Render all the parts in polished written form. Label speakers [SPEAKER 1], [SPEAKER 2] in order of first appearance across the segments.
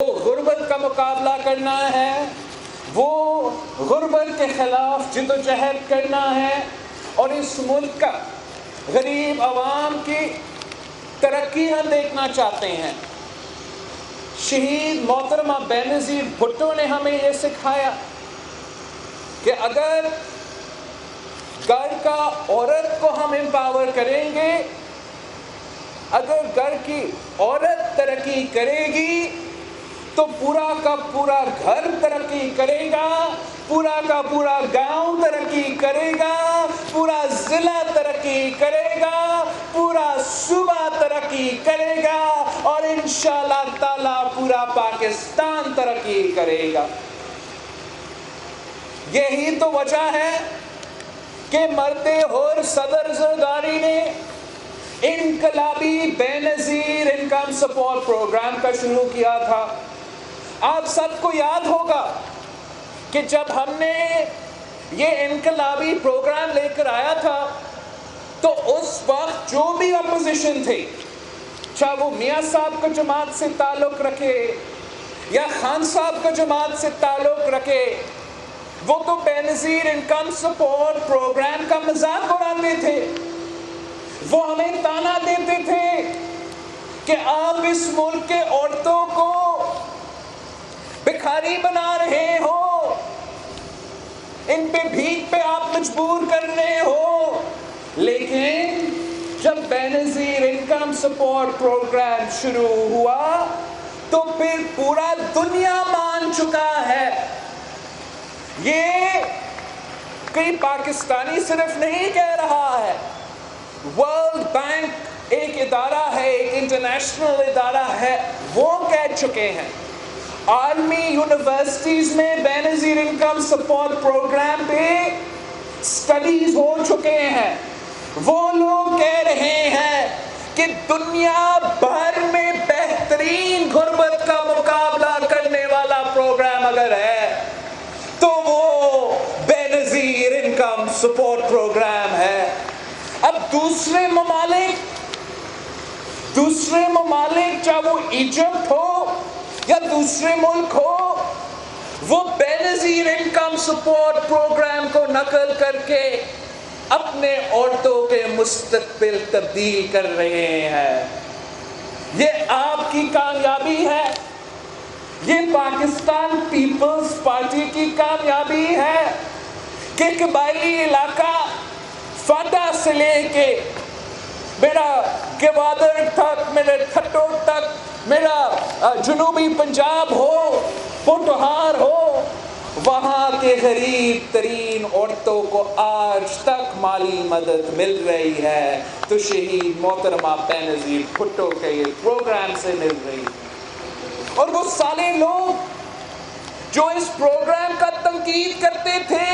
[SPEAKER 1] غربت کا مقابلہ کرنا ہے، وہ غربت کے خلاف جد و جہد کرنا ہے، اور اس ملک کا غریب عوام کی ترقی ہم دیکھنا چاہتے ہیں۔ شہید محترمہ بینظیر بھٹو نے ہمیں یہ سکھایا کہ اگر گھر کا عورت کو ہم امپاور کریں گے، اگر گھر کی عورت ترقی کرے گی تو پورا کا پورا گھر ترقی کرے گا، پورا کا پورا گاؤں ترقی کرے گا، پورا ضلع ترقی کرے گا، پورا صوبہ ترقی کرے گا، اور انشاءاللہ تعالی پورا پاکستان ترقی کرے گا۔ یہی تو وجہ ہے کہ مرد حر صدر زرداری نے انقلابی بے نظیر انکم سپورٹ پروگرام کا شروع کیا تھا۔ آپ سب کو یاد ہوگا کہ جب ہم نے یہ انقلابی پروگرام لے کر آیا تھا تو اس وقت جو بھی اپوزیشن تھی، چاہے وہ میاں صاحب کا جماعت سے تعلق رکھے یا خان صاحب کا جماعت سے تعلق رکھے، وہ تو بے نظیر انکم سپورٹ پروگرام کا مذاق اڑاتے تھے۔ وہ ہمیں تانا دیتے تھے کہ آپ اس ملک کے عورتوں کو بھکاری بنا رہے ہو، ان پہ بھیک پہ آپ مجبور کر رہے ہو۔ لیکن جب بے نظیر انکم سپورٹ پروگرام شروع ہوا تو پھر پورا دنیا مان چکا ہے۔ یہ کوئی پاکستانی صرف نہیں کہہ رہا ہے، ورلڈ بینک ایک ادارہ ہے، ایک انٹرنیشنل ادارہ ہے، وہ کہہ چکے ہیں۔ عالمی یونیورسٹیز میں بے نظیر انکم سپورٹ پروگرام پہ اسٹڈیز ہو چکے ہیں۔ وہ لوگ کہہ رہے ہیں کہ دنیا بھر میں بہترین غربت کا مقابلہ کرنے والا پروگرام اگر ہے تو وہ بے نظیر انکم سپورٹ پروگرام ہے۔ اب دوسرے ممالک چاہے وہ ایجپٹ ہو یا دوسرے ملک ہو، وہ بے نظیر انکم سپورٹ پروگرام کو نقل کر کے اپنے عورتوں کے مستقبل تبدیل کر رہے ہیں۔ یہ آپ کی کامیابی ہے، یہ پاکستان پیپلز پارٹی کی کامیابی ہے کہ قبائلی علاقہ فاٹا سے لے کے میرا گوادر تک، میرے تھٹو تک، میرا جنوبی پنجاب ہو، پوٹہار ہو، وہاں کے غریب ترین عورتوں کو آج تک مالی مدد مل رہی ہے تو شہید محترمہ بے نظیر بھٹو کے یہ پروگرام سے مل رہی ہے۔ اور وہ سارے لوگ جو اس پروگرام کا تنقید کرتے تھے،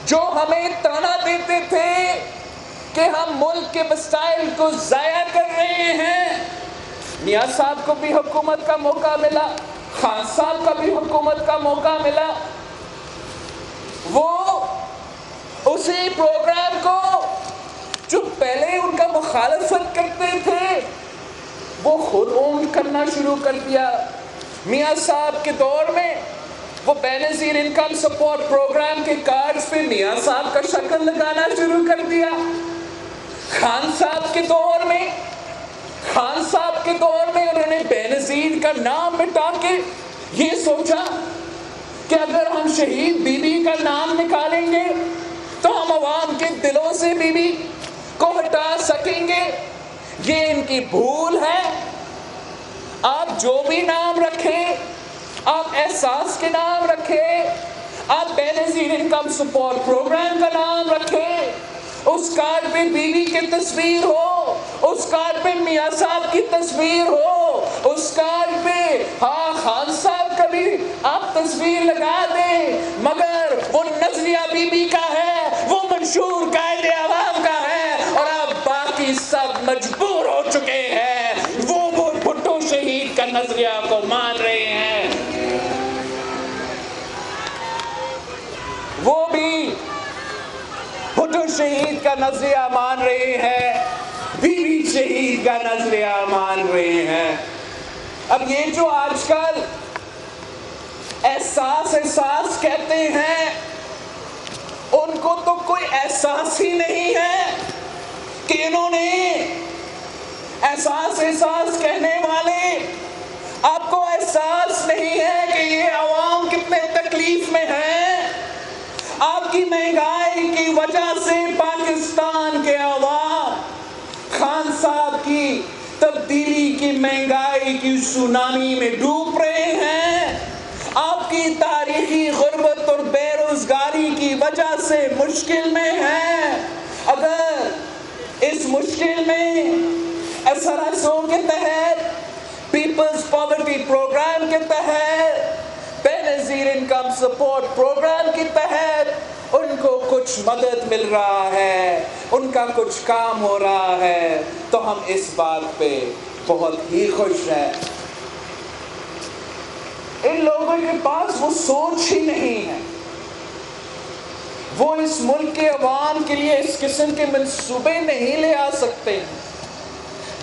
[SPEAKER 1] جو ہمیں تانا دیتے تھے کہ ہم ملک کے وسائل کو ضائع کر رہے ہیں، میاں صاحب کو بھی حکومت کا موقع ملا، خان صاحب کا بھی حکومت کا موقع ملا، وہ اسی پروگرام کو جو پہلے ان کا مخالفت کرتے تھے وہ خود اون کرنا شروع کر دیا۔ میاں صاحب کے دور میں وہ بے نظیر انکم سپورٹ پروگرام کے کارڈز پہ میاں صاحب کا شکل لگانا شروع کر دیا۔ خان صاحب کے دور میں انہوں نے بے نظیر کا نام مٹا کے یہ سوچا کہ اگر ہم شہید بی بی کا نام نکالیں گے تو ہم عوام کے دلوں سے بی بی کو ہٹا سکیں گے۔ یہ ان کی بھول ہے۔ آپ جو بھی نام رکھیں، آپ احساس کے نام رکھیں، آپ بے نظیر انکم سپورٹ پروگرام کا نام رکھیں، اس کارڈ پہ بیوی کی تصویر ہو، اس کارڈ پہ میاں صاحب کی تصویر ہو، اس کارڈ پہ خان صاحب کا بھی آپ تصویر لگا دیں، مگر وہ نظریہ بی بی کا ہے، وہ منشور قائد عوام کا ہے، اور آپ باقی سب مجبور ہو چکے ہیں، وہ بھٹو شہید کا نظریہ کو مان رہے ہیں۔ وہ بھی بھٹو شہید کا نظریہ مان رہے ہیں، بیوی شہید کا نظریہ مان رہے ہیں۔ اب یہ جو آج کل احساس کہتے ہیں، ان کو تو کوئی احساس ہی نہیں ہے کہ انہوں نے احساس کہنے والے، آپ کو احساس نہیں ہے کہ یہ عوام کتنے تکلیف میں ہیں۔ آپ کی مہنگائی کی وجہ سے پاکستان کے عوام خان صاحب کی تبدیلی کی مہنگائی کی سونامی میں ڈوب رہے ہیں۔ آپ کی تاریخی غربت اور بے روزگاری کی وجہ سے مشکل میں ہیں۔ اگر اس مشکل میں SRSO کے تحت، پیپلز پاورٹی پروگرام کے تحت، بے نظیر انکم سپورٹ پروگرام کے تحت ان کو کچھ مدد مل رہا ہے، ان کا کچھ کام ہو رہا ہے، تو ہم اس بات پہ بہت ہی خوش ہیں۔ ان لوگوں کے پاس وہ سوچ ہی نہیں ہے، وہ اس ملک کے عوام کے لیے اس قسم کے منصوبے نہیں لے آ سکتے۔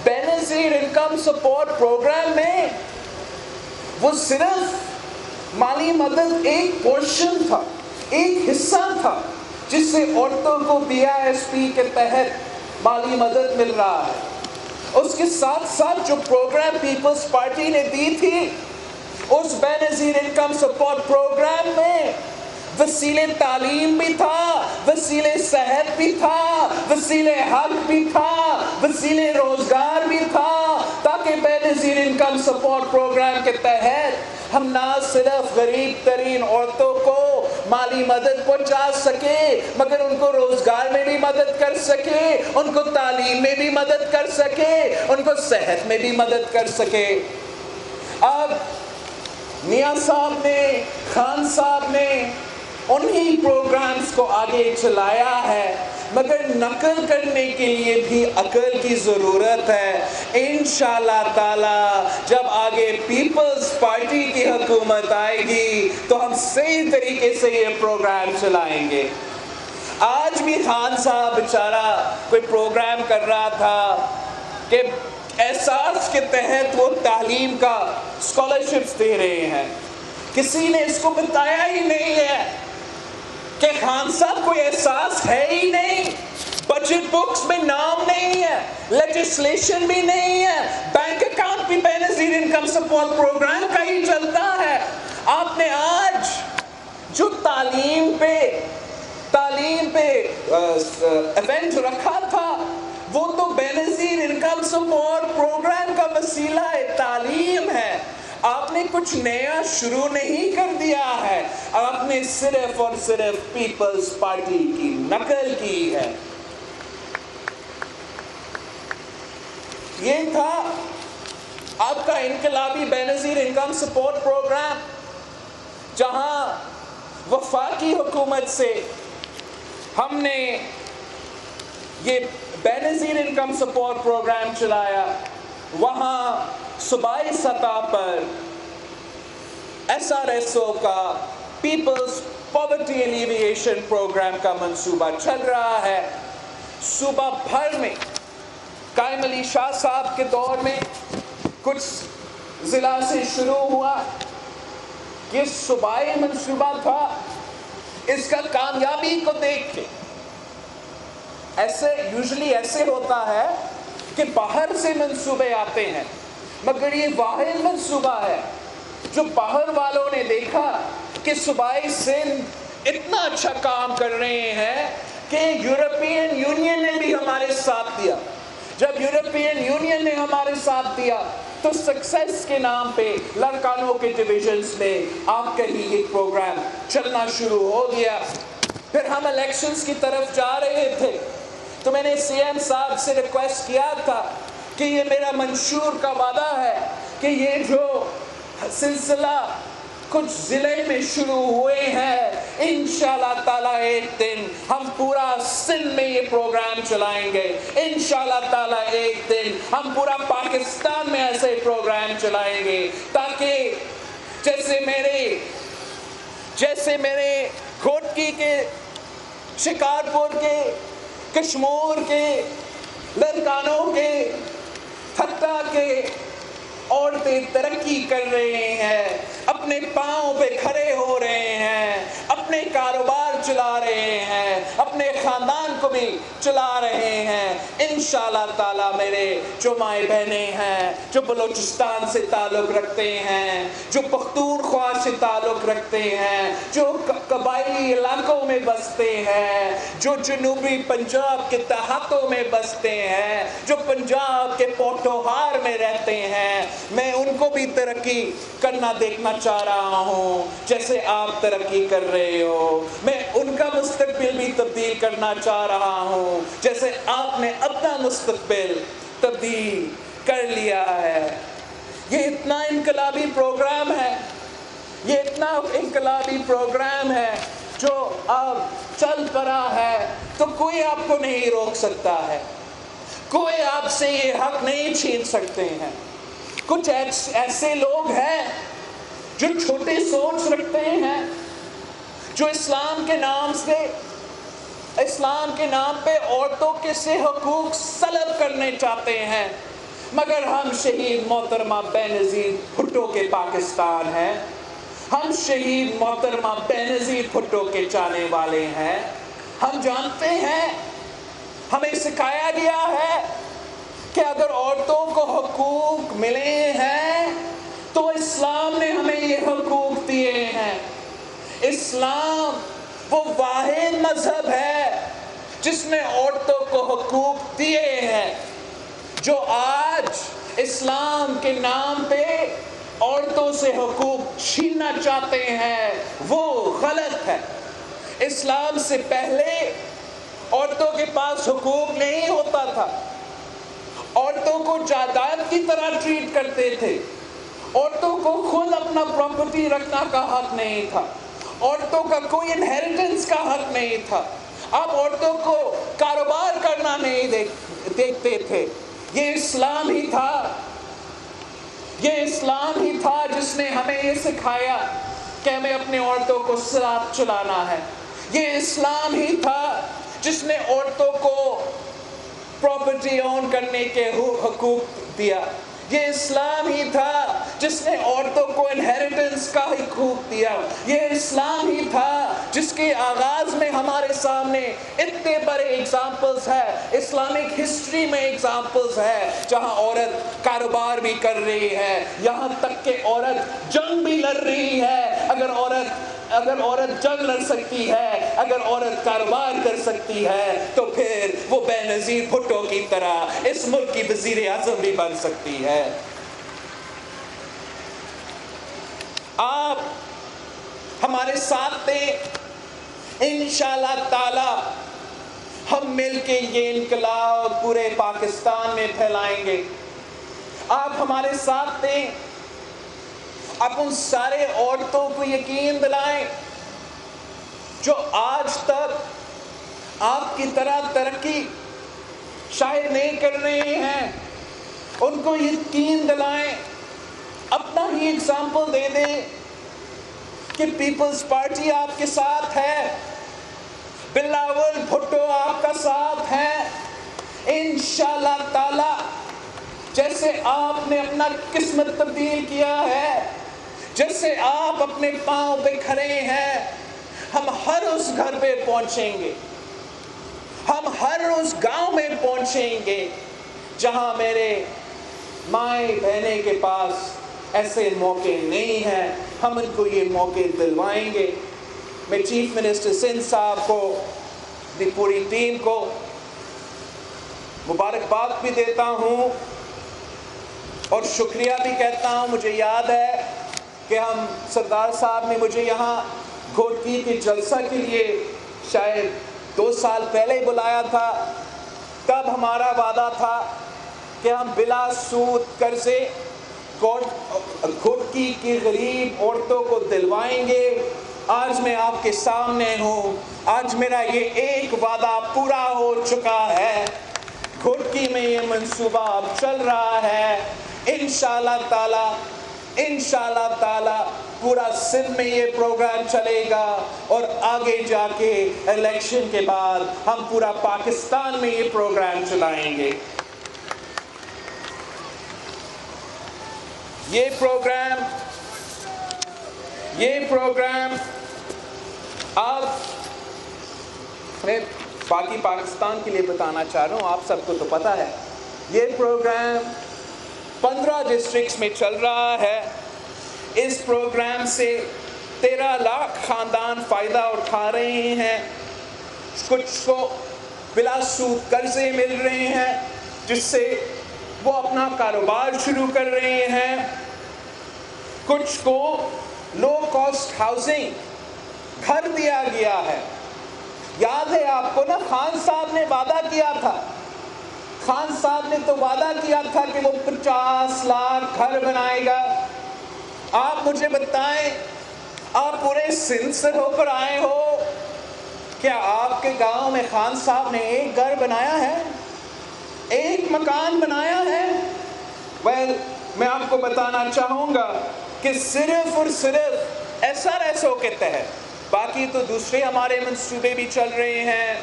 [SPEAKER 1] بے نظیر انکم سپورٹ پروگرام میں وہ صرف مالی مدد ایک پورشن تھا، ایک حصہ تھا، جس سے عورتوں کو BISP کے تحت مالی مدد مل رہا ہے۔ اس کے ساتھ ساتھ جو پروگرام پیپلز پارٹی نے دی تھی، اس بے نظیر انکم سپورٹ پروگرام میں وسیلے تعلیم بھی تھا، وسیلے صحت بھی تھا، وسیلے حق بھی تھا، وسیلے روزگار بھی تھا، تاکہ بے نظیر انکم سپورٹ پروگرام کے تحت ہم نہ صرف غریب ترین عورتوں کو مالی مدد پہنچا سکے، مگر ان کو روزگار میں بھی مدد کر سکے، ان کو تعلیم میں بھی مدد کر سکے، ان کو صحت میں بھی مدد کر سکے۔ اب میاں صاحب نے، خان صاحب نے انہی پروگرامز کو آگے چلایا ہے، مگر نقل کرنے کے لیے بھی عقل کی ضرورت ہے۔ انشاءاللہ تعالی جب آگے پیپلز پارٹی کی حکومت آئے گی تو ہم صحیح طریقے سے یہ پروگرام چلائیں گے۔ آج بھی خان صاحب بیچارہ کوئی پروگرام کر رہا تھا کہ احساس کے تحت وہ تعلیم کا اسکالرشپس دے رہے ہیں، کسی نے اس کو بتایا ہی نہیں ہے کہ خان صاحب کوئی احساس ہے ہی نہیں، بجٹ بکس میں نام نہیں ہے، لیجسلیشن بھی نہیں ہے، بینک اکاؤنٹ بھی بے نظیر انکم سپورٹ پروگرام کا ہی چلتا ہے۔ آپ نے آج جو تعلیم پہ ایونٹ رکھا تھا، وہ تو بے نظیر انکم سپورٹ پروگرام کا وسیلہ تعلیم ہے۔ آپ نے کچھ نیا شروع نہیں کر دیا ہے، آپ نے صرف اور صرف پیپلز پارٹی کی نقل کی ہے۔ یہ تھا آپ کا انقلابی بے نظیر انکم سپورٹ پروگرام، جہاں وفاقی حکومت سے ہم نے یہ بے نظیر انکم سپورٹ پروگرام چلایا، وہاں صوبائی سطح پر SRSO کا پیپلز پاورٹی ایلیویشن پروگرام کا منصوبہ چل رہا ہے۔ صوبہ بھر میں قائم علی شاہ صاحب کے دور میں کچھ ضلع سے شروع ہوا، یہ صوبائی منصوبہ تھا۔ اس کا کامیابی کو دیکھ کے ایسے ہوتا ہے کہ باہر سے منصوبے آتے ہیں، مگر یہ واحد منصوبہ ہے جو باہر والوں نے دیکھا کہ صوبائی سندھ اتنا اچھا کام کر رہے ہیں کہ یورپین یونین نے بھی ہمارے ساتھ دیا۔ جب یورپین یونین نے ہمارے ساتھ دیا تو سکسیس کے نام پہ لڑکانوں کے ڈویژنز میں آپ کا ہی ایک پروگرام چلنا شروع ہو گیا۔ پھر ہم الیکشنز کی طرف جا رہے تھے تو میں نے CM صاحب سے ریکویسٹ کیا تھا کہ یہ میرا منشور کا وعدہ ہے کہ یہ جو سلسلہ کچھ ضلع میں شروع ہوئے ہیں، انشاءاللہ تعالیٰ ایک دن ہم پورا سندھ میں یہ پروگرام چلائیں گے، انشاءاللہ تعالیٰ ایک دن ہم پورا پاکستان میں ایسے پروگرام چلائیں گے، تاکہ جیسے میرے کھوٹکی کے، شکارپور کے، کشمور کے، لڑکانوں کے، تھٹا کے، عورتیں ترقی کر رہے ہیں، اپنے پاؤں پہ کھڑے ہو رہے ہیں، اپنے کاروبار چلا رہے ہیں، اپنے خاندان کو بھی چلا رہے ہیں۔ انشاءاللہ تعالیٰ میرے جو مائیں بہنیں ہیں، جو بلوچستان سے تعلق رکھتے ہیں، جو پختونخوا سے تعلق رکھتے ہیں، جو قبائلی علاقوں میں بستے ہیں، جو جنوبی پنجاب کے دیہاتوں میں بستے ہیں، جو پنجاب کے پوٹوہار میں رہتے ہیں، میں ان کو بھی ترقی کرنا دیکھنا چاہ رہا ہوں جیسے آپ ترقی کر رہے ہو۔ میں ان کا مستقبل بھی تبدیل کرنا چاہ رہا ہوں جیسے آپ نے اپنا مستقبل تبدیل کر لیا ہے۔ یہ اتنا انقلابی پروگرام ہے، یہ اتنا انقلابی پروگرام ہے جو اب چل پڑا ہے تو کوئی آپ کو نہیں روک سکتا ہے، کوئی آپ سے یہ حق نہیں چھین سکتے ہیں۔ کچھ ایسے لوگ ہیں جو چھوٹی سوچ رکھتے ہیں، جو اسلام کے نام پہ عورتوں کے سے حقوق سلب کرنے چاہتے ہیں، مگر ہم شہید محترمہ بینظیر بھٹو کے پاکستان ہیں، ہم شہید محترمہ بینظیر بھٹو کے چاہنے والے ہیں۔ ہم جانتے ہیں، ہمیں سکھایا گیا ہے کہ اگر عورتوں کو حقوق ملے ہیں تو اسلام نے ہمیں یہ حقوق دیے ہیں۔ اسلام وہ واحد مذہب ہے جس نے عورتوں کو حقوق دیے ہیں۔ جو آج اسلام کے نام پہ عورتوں سے حقوق چھیننا چاہتے ہیں وہ غلط ہے۔ اسلام سے پہلے عورتوں کے پاس حقوق نہیں ہوتا تھا، عورتوں کو جائیداد کی طرح ٹریٹ کرتے تھے، عورتوں کو خود اپنا پراپرٹی رکھنا کا حق نہیں تھا، عورتوں کا کوئی انہیریٹنس کا حق نہیں تھا، آپ عورتوں کو کاروبار کرنا نہیں دیکھتے تھے۔ یہ اسلام ہی تھا، یہ اسلام ہی تھا جس نے ہمیں یہ سکھایا کہ ہمیں اپنے عورتوں کو صراط چلانا ہے۔ یہ اسلام ہی تھا جس نے عورتوں کو پراپرٹی اون کرنے کے حقوق دیا۔ یہ اسلام ہی تھا جس نے عورتوں کو انہیریٹنس کا حقوق دیا۔ یہ اسلام ہی تھا جس کے آغاز میں ہمارے سامنے اتنے بڑے اگزامپلز ہیں، اسلامک ہسٹری میں اگزامپلز ہیں جہاں عورت کاروبار بھی کر رہی ہے، یہاں تک کہ عورت جنگ بھی لڑ رہی ہے۔ اگر عورت جنگ لڑ سکتی ہے، اگر عورت کاروبار کر سکتی ہے تو پھر وہ بینظیر بھٹو کی طرح اس ملک کی وزیر اعظم بھی بن سکتی ہے۔ آپ ہمارے ساتھ تھے، انشاءاللہ تعالی ہم مل کے یہ انقلاب پورے پاکستان میں پھیلائیں گے۔ آپ ہمارے ساتھ تھے، آپ ان سارے عورتوں کو یقین دلائیں جو آج تک آپ کی طرح ترقی شاید نہیں کر رہے ہیں، ان کو یقین دلائیں، اپنا ہی اگزامپل دے دیں کہ پیپلز پارٹی آپ کے ساتھ ہے، بلاول بھٹو آپ کا ساتھ ہے۔ انشاءاللہ تعالی جیسے آپ نے اپنا قسمت تبدیل کیا ہے، جیسے آپ اپنے پاؤں پہ کھڑے ہیں، ہم ہر اس گھر پہ پہنچیں گے، ہم ہر اس گاؤں میں پہنچیں گے جہاں میرے مائیں بہنیں کے پاس ایسے موقع نہیں ہیں، ہم ان کو یہ موقع دلوائیں گے۔ میں چیف منسٹر سندھ صاحب کو، دی پوری ٹیم کو مبارکباد بھی دیتا ہوں اور شکریہ بھی کہتا ہوں۔ مجھے یاد ہے کہ سردار صاحب نے مجھے یہاں گھوٹکی کے جلسہ کے لیے شاید 2 سال پہلے بلایا تھا، تب ہمارا وعدہ تھا کہ ہم بلا سود قرضے گھوٹکی کی غریب عورتوں کو دلوائیں گے۔ آج میں آپ کے سامنے ہوں، آج میرا یہ ایک وعدہ پورا ہو چکا ہے، گھوٹکی میں یہ منصوبہ اب چل رہا ہے۔ انشاءاللہ تعالی پورا سندھ میں یہ پروگرام چلے گا اور آگے جا کے الیکشن کے بعد ہم پورا پاکستان میں یہ پروگرام چلائیں گے۔ یہ پروگرام آپ میں باقی پاکستان کے لیے بتانا چاہ رہا ہوں، آپ سب کو تو پتہ ہے، یہ پروگرام 15 ڈسٹرکٹس میں چل رہا ہے۔ اس پروگرام سے 13 لاکھ خاندان فائدہ اٹھا رہے ہیں۔ کچھ کو بلا سود قرضے مل رہے ہیں جس سے وہ اپنا کاروبار شروع کر رہے ہیں۔ کچھ کو لو کاسٹ ہاؤسنگ گھر دیا گیا ہے۔ یاد ہے آپ کو نا، خان صاحب نے وعدہ کیا تھا، خان صاحب نے تو وعدہ کیا تھا کہ وہ 50 لاکھ گھر بنائے گا۔ آپ مجھے بتائیں، آپ پورے سندھ سے ہو کر آئے ہو، کیا آپ کے گاؤں میں خان صاحب نے ایک گھر بنایا ہے، ایک مکان بنایا ہے؟ میں آپ کو بتانا چاہوں گا کہ صرف اور صرف SRSO کے تحت، باقی تو دوسرے ہمارے منصوبے بھی چل رہے ہیں،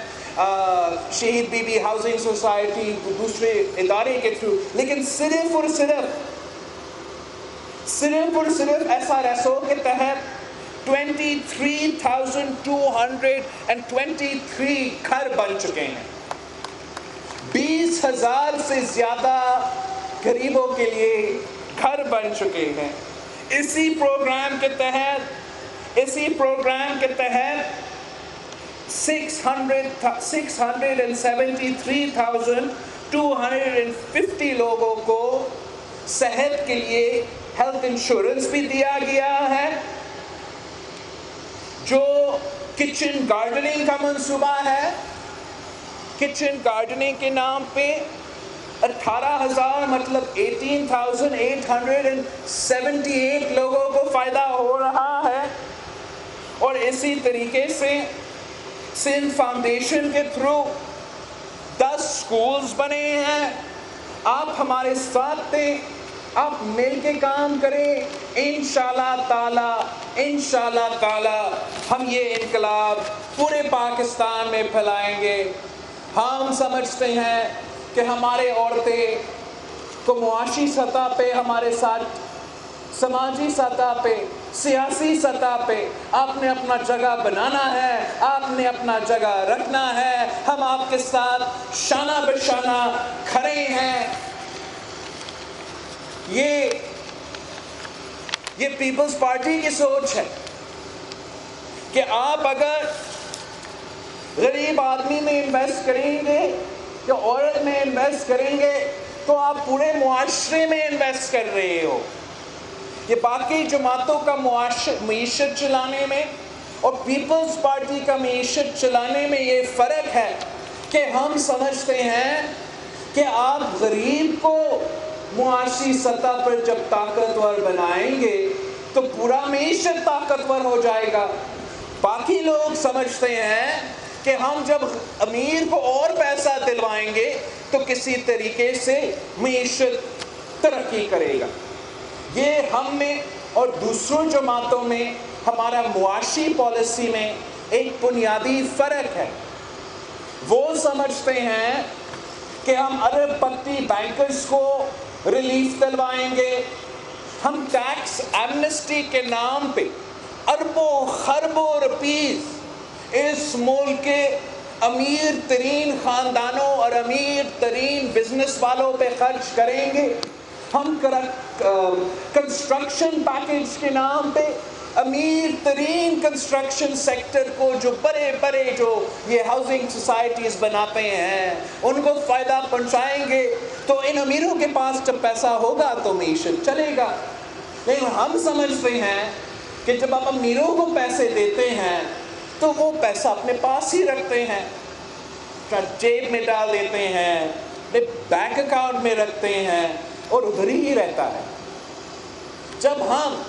[SPEAKER 1] شہید بی بی ہاؤسنگ سوسائٹی، دوسرے ادارے کے تھرو، لیکن صرف اور صرف SRSO کے تحت 23,223 گھر بن چکے ہیں۔ 20,000 سے زیادہ غریبوں کے لیے گھر بن چکے ہیں۔ اسی پروگرام کے تحت 673,250 لوگوں کو صحت کے لیے ہیلتھ انشورنس بھی دیا گیا ہے۔ جو کچن گارڈننگ کا منصوبہ ہے، کچن گارڈننگ کے نام پہ 18,000 مطلب 18,878 لوگوں کو فائدہ ہو رہا ہے۔ اور اسی طریقے سے سندھ فاؤنڈیشن کے تھرو 10 سکولز بنے ہیں۔ آپ ہمارے ساتھ تھے، آپ مل کے کام کریں، انشاءاللہ تعالی ہم یہ انقلاب پورے پاکستان میں پھیلائیں گے۔ ہم سمجھتے ہیں کہ ہمارے عورتیں کو معاشی سطح پہ ہمارے ساتھ، سماجی سطح پہ، سیاسی سطح پہ آپ نے اپنا جگہ بنانا ہے، آپ نے اپنا جگہ رکھنا ہے۔ ہم آپ کے ساتھ شانہ بشانہ کھڑے ہیں۔ یہ پیپلز پارٹی کی سوچ ہے کہ آپ اگر غریب آدمی میں انویسٹ کریں گے یا عورت میں انویسٹ کریں گے تو آپ پورے معاشرے میں انویسٹ کر رہے ہو۔ یہ باقی جماعتوں کا معیشت چلانے میں اور پیپلز پارٹی کا معیشت چلانے میں یہ فرق ہے کہ ہم سمجھتے ہیں کہ آپ غریب کو معاشی سطح پر جب طاقتور بنائیں گے تو پورا معیشت طاقتور ہو جائے گا۔ باقی لوگ سمجھتے ہیں کہ ہم جب امیر کو اور پیسہ دلوائیں گے تو کسی طریقے سے معیشت ترقی کرے گا۔ یہ ہم میں اور دوسروں جماعتوں میں ہمارا معاشی پالیسی میں ایک بنیادی فرق ہے۔ وہ سمجھتے ہیں کہ ہم ارب پتی بینکرز کو ریلیف دلوائیں گے، ہم ٹیکس ایمنسٹی کے نام پہ اربوں خربوں روپیز اس ملک کے امیر ترین خاندانوں اور امیر ترین بزنس والوں پہ خرچ کریں گے۔ ہم کنسٹرکشن پیکیج کے نام پہ امیر ترین کنسٹرکشن سیکٹر کو، جو بڑے بڑے جو یہ ہاؤسنگ سوسائٹیز بناتے ہیں، ان کو فائدہ پہنچائیں گے۔ تو ان امیروں کے پاس جب پیسہ ہوگا تو معیشت چلے گا۔ لیکن ہم سمجھتے ہیں کہ جب آپ امیروں کو پیسے دیتے ہیں تو وہ پیسہ اپنے پاس ہی رکھتے ہیں، جیب میں ڈال دیتے ہیں، بینک اکاؤنٹ میں رکھتے ہیں اور ادھر ہی رہتا ہے۔ جب ہم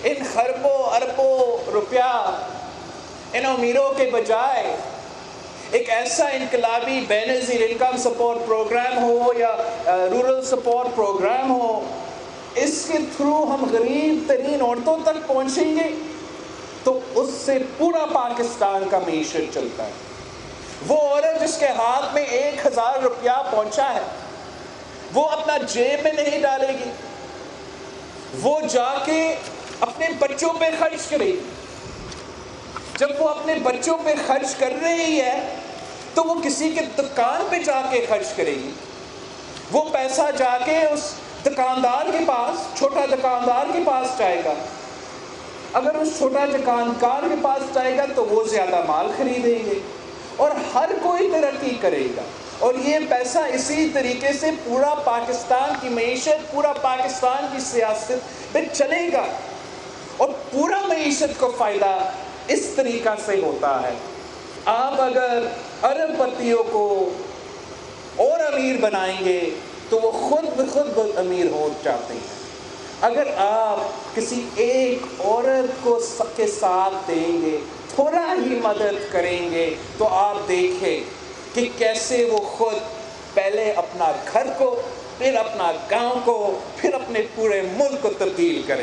[SPEAKER 1] ان خربوں اربوں روپیہ ان امیروں کے بجائے ایک ایسا انقلابی بے نظیر انکم سپورٹ پروگرام ہو یا رورل سپورٹ پروگرام ہو، اس کے تھرو ہم غریب ترین عورتوں تک پہنچیں گے تو اس سے پورا پاکستان کا معیشت چلتا ہے۔ وہ عورت جس کے ہاتھ میں 1,000 روپیہ پہنچا ہے، وہ اپنا جیب میں نہیں ڈالے گی، وہ جا کے اپنے بچوں پہ خرچ کرے گی. جب وہ اپنے بچوں پہ خرچ کر رہی ہے تو وہ کسی کے دکان پہ جا کے خرچ کرے گی. وہ پیسہ جا کے اس دکاندار کے پاس، چھوٹا دکاندار کے پاس جائے گا. اگر اس چھوٹا دکاندار کے پاس جائے گا تو وہ زیادہ مال خریدیں گے اور ہر کوئی ترقی کرے گا. اور یہ پیسہ اسی طریقے سے پورا پاکستان کی معیشت، پورا پاکستان کی سیاست پہ چلے گا اور پورا معیشت کو فائدہ اس طریقہ سے ہوتا ہے. آپ اگر ارب پتیوں کو اور امیر بنائیں گے تو وہ خود بخود امیر ہو جاتے ہیں. اگر آپ کسی ایک عورت کو کے ساتھ دیں گے، تھوڑا ہی مدد کریں گے، تو آپ دیکھیں کہ کیسے وہ خود پہلے اپنا گھر کو، پھر اپنا گاؤں کو، پھر اپنے پورے ملک کو تبدیل کرے.